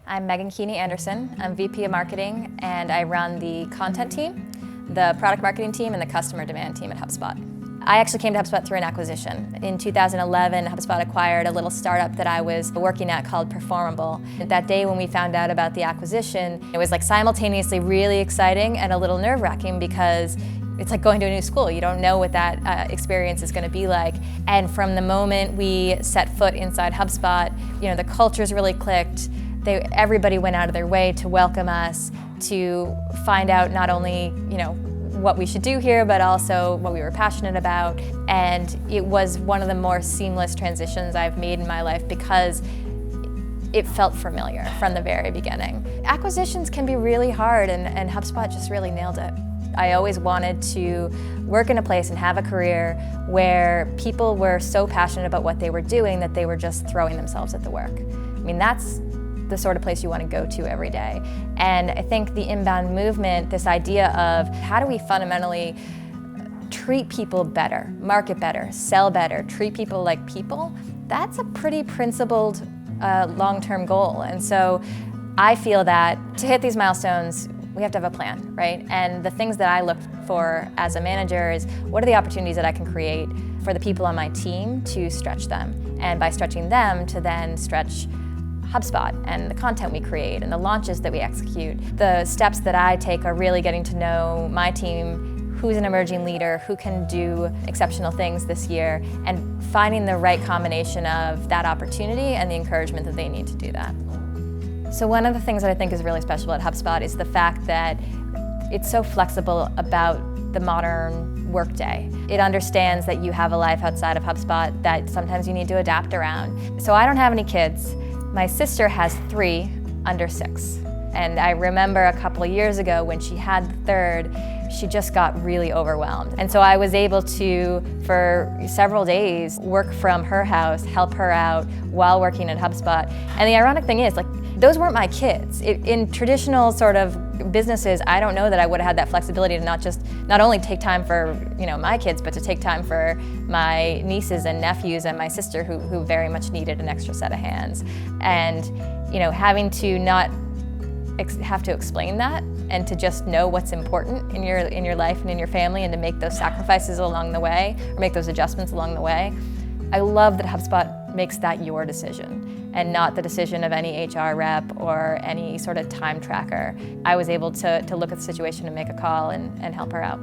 I'm Meghan Keaney Anderson. I'm VP of Marketing, and I run the content team, the product marketing team, and the customer demand team at HubSpot. I actually came to HubSpot through an acquisition. In 2011, HubSpot acquired a little startup that I was working at called Performable. That day when we found out about the acquisition, it was like simultaneously really exciting and a little nerve-wracking because it's like going to a new school. You don't know what that experience is going to be like. And from the moment we set foot inside HubSpot, the cultures really clicked. Everybody went out of their way to welcome us, to find out not only what we should do here, but also what we were passionate about. And it was one of the more seamless transitions I've made in my life because it felt familiar from the very beginning. Acquisitions can be really hard, and HubSpot just really nailed it. I always wanted to work in a place and have a career where people were so passionate about what they were doing that they were just throwing themselves at the work. I mean, that's the sort of place you want to go to every day. And I think the inbound movement, this idea of how do we fundamentally treat people better, market better, sell better, treat people like people, that's a pretty principled long-term goal. And so I feel that to hit these milestones, we have to have a plan, right? And the things that I look for as a manager is what are the opportunities that I can create for the people on my team to stretch them, and by stretching them to then stretch HubSpot and the content we create and the launches that we execute. The steps that I take are really getting to know my team, who's an emerging leader, who can do exceptional things this year, and finding the right combination of that opportunity and the encouragement that they need to do that. So one of the things that I think is really special at HubSpot is the fact that it's so flexible about the modern workday. It understands that you have a life outside of HubSpot that sometimes you need to adapt around. So I don't have any kids. My sister has 3 under 6. And I remember a couple of years ago when she had the third, she just got really overwhelmed. And so I was able to, for several days, work from her house, help her out while working at HubSpot. And the ironic thing is, those weren't my kids. In traditional sort of businesses, I don't know that I would have had that flexibility to not only take time for my kids, but to take time for my nieces and nephews and my sister who very much needed an extra set of hands. And having to not have to explain that and to just know what's important in your life and in your family, and to make those sacrifices along the way or make those adjustments along the way. I love that HubSpot makes that your decision and not the decision of any HR rep or any sort of time tracker. I was able to look at the situation and make a call and help her out.